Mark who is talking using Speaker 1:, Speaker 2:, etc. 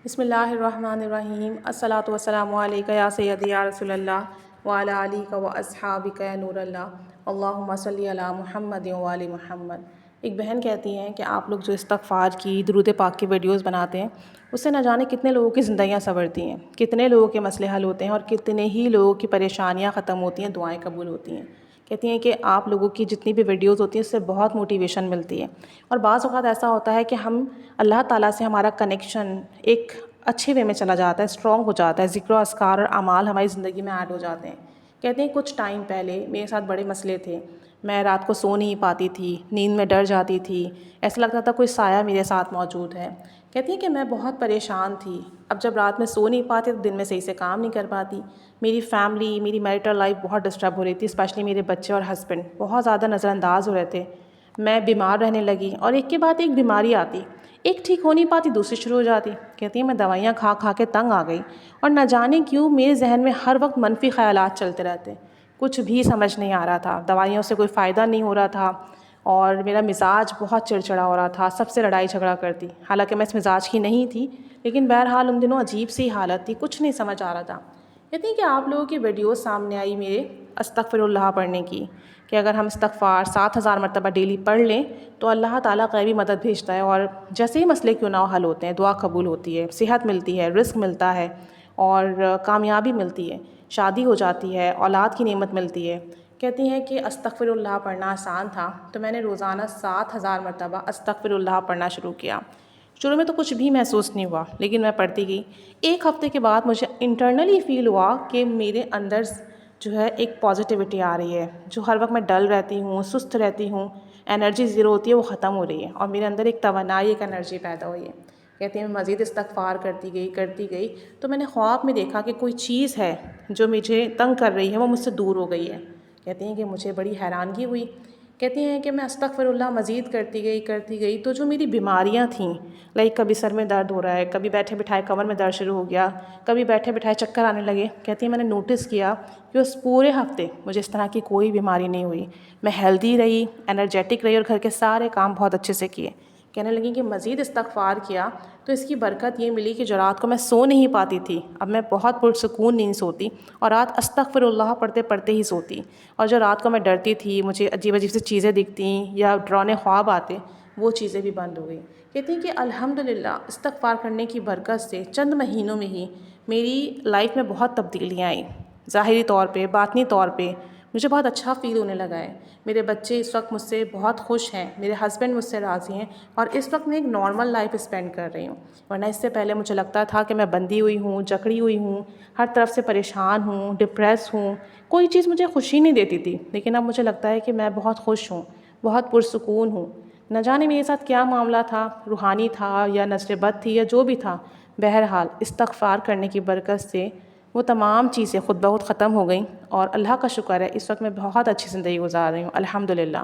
Speaker 1: بسم اللہ الرحمن الرحیم الصلاۃ والسلام علیک یا سیدی یا رسول اللہ وعلی آلک و اصحابک یا نور اللہ اللہم صلی علی محمد وعلی محمد۔ ایک بہن کہتی ہیں کہ آپ لوگ جو استغفار کی درود پاک کی ویڈیوز بناتے ہیں اس سے نہ جانے کتنے لوگوں کی زندگیاں سنورتی ہیں، کتنے لوگوں کے مسئلے حل ہوتے ہیں اور کتنے ہی لوگوں کی پریشانیاں ختم ہوتی ہیں، دعائیں قبول ہوتی ہیں۔ کہتی ہیں کہ آپ لوگوں کی جتنی بھی ویڈیوز ہوتی ہیں اس سے بہت موٹیویشن ملتی ہے، اور بعض اوقات ایسا ہوتا ہے کہ ہم اللہ تعالیٰ سے ہمارا کنیکشن ایک اچھے وے میں چلا جاتا ہے، اسٹرانگ ہو جاتا ہے، ذکر و اذکار اور اعمال ہماری زندگی میں ایڈ ہو جاتے ہیں۔ کہتے ہیں کچھ ٹائم پہلے میرے ساتھ بڑے مسئلے تھے، میں رات کو سو نہیں پاتی تھی، نیند میں ڈر جاتی تھی، ایسا لگتا تھا کوئی سایہ میرے ساتھ موجود ہے۔ کہتی ہیں کہ میں بہت پریشان تھی، اب جب رات میں سو نہیں پاتی تو دن میں صحیح سے کام نہیں کر پاتی، میری فیملی، میری میریٹل لائف بہت ڈسٹرب ہو رہی تھی، اسپیشلی میرے بچے اور ہسبینڈ بہت زیادہ نظر انداز ہو رہے تھے، میں بیمار رہنے لگی اور ایک کے بعد ایک بیماری آتی، ایک ٹھیک ہو نہیں پاتی دوسری شروع ہو جاتی۔ کہتی ہیں میں دوائیاں کھا کھا کے تنگ آ گئی، اور نہ جانے کیوں میرے ذہن میں ہر وقت منفی خیالات چلتے رہتے، کچھ بھی سمجھ نہیں آ رہا تھا، دوائیوں سے کوئی فائدہ نہیں ہو رہا تھا، اور میرا مزاج بہت چڑچڑا ہو رہا تھا، سب سے لڑائی جھگڑا کرتی، حالانکہ میں اس مزاج کی نہیں تھی، لیکن بہرحال ان دنوں عجیب سی حالت تھی، کچھ نہیں سمجھ آ رہا تھا۔ کہتی ہیں کہ آپ لوگوں کی ویڈیوز سامنے آئی میرے استغفر اللہ پڑھنے کی، کہ اگر ہم استغفار 7,000 مرتبہ ڈیلی پڑھ لیں تو اللہ تعالیٰ غیبی مدد بھیجتا ہے، اور جیسے ہی مسئلے کیوں نہ ہو حل ہوتے ہیں، دعا قبول ہوتی ہے، صحت ملتی ہے، رزق ملتا ہے، اور کامیابی ملتی ہے، شادی ہو جاتی ہے، اولاد کی نعمت ملتی ہے۔ کہتی ہیں کہ استغفر اللہ پڑھنا آسان تھا تو میں نے روزانہ 7,000 مرتبہ استغفر اللہ پڑھنا شروع کیا۔ شروع میں تو کچھ بھی محسوس نہیں ہوا، لیکن میں پڑھتی گئی۔ ایک ہفتے کے بعد مجھے انٹرنلی فیل ہوا کہ میرے اندر جو ہے ایک پازیٹیوٹی آ رہی ہے، جو ہر وقت میں ڈل رہتی ہوں، سست رہتی ہوں، انرجی زیرو ہوتی ہے وہ ختم ہو رہی ہے، اور میرے اندر ایک توانائی، ایک انرجی پیدا ہوئی ہے۔ کہتے ہیں میں مزید استغفار کرتی گئی تو میں نے خواب میں دیکھا کہ کوئی چیز ہے جو مجھے تنگ کر رہی ہے وہ مجھ سے دور ہو گئی ہے۔ کہتی ہیں کہ مجھے بڑی حیرانگی ہوئی۔ کہتی ہیں کہ میں استغفر اللہ مزید کرتی گئی تو جو میری بیماریاں تھیں، لائک کبھی سر میں درد ہو رہا ہے، کبھی بیٹھے بٹھائے کمر میں درد شروع ہو گیا، کبھی بیٹھے بٹھائے چکر آنے لگے، کہتی ہیں میں نے نوٹس کیا کہ اس پورے ہفتے مجھے اس طرح کی کوئی بیماری نہیں ہوئی، میں ہیلدی رہی، انرجیٹک رہی، اور گھر کے سارے کام بہت اچھے سے کیے۔ کہنے لگیں کہ مزید استغفار کیا تو اس کی برکت یہ ملی کہ جو رات کو میں سو نہیں پاتی تھی اب میں بہت پرسکون نیند سوتی، اور رات استغفر اللہ پڑھتے پڑھتے ہی سوتی، اور جو رات کو میں ڈرتی تھی، مجھے عجیب عجیب سی چیزیں دکھتیں یا ڈرانے خواب آتے، وہ چیزیں بھی بند ہو گئی۔ کہتی ہیں کہ الحمدللہ استغفار کرنے کی برکت سے چند مہینوں میں ہی میری لائف میں بہت تبدیلیاں آئیں، ظاہری طور پہ، باطنی طور پہ مجھے بہت اچھا فیل ہونے لگا ہے۔ میرے بچے اس وقت مجھ سے بہت خوش ہیں، میرے ہسبینڈ مجھ سے راضی ہیں، اور اس وقت میں ایک نارمل لائف اسپینڈ کر رہی ہوں، ورنہ اس سے پہلے مجھے لگتا تھا کہ میں بندھی ہوئی ہوں، جکڑی ہوئی ہوں، ہر طرف سے پریشان ہوں، ڈپریس ہوں، کوئی چیز مجھے خوشی نہیں دیتی تھی، لیکن اب مجھے لگتا ہے کہ میں بہت خوش ہوں، بہت پرسکون ہوں۔ نہ جانے میرے ساتھ کیا معاملہ تھا، روحانی تھا یا نظر بد تھی یا جو بھی تھا، بہرحال استغفار کرنے کی برکت سے وہ تمام چیزیں خود بخود ختم ہو گئیں، اور اللہ کا شکر ہے اس وقت میں بہت اچھی زندگی گزار رہی ہوں الحمدللہ۔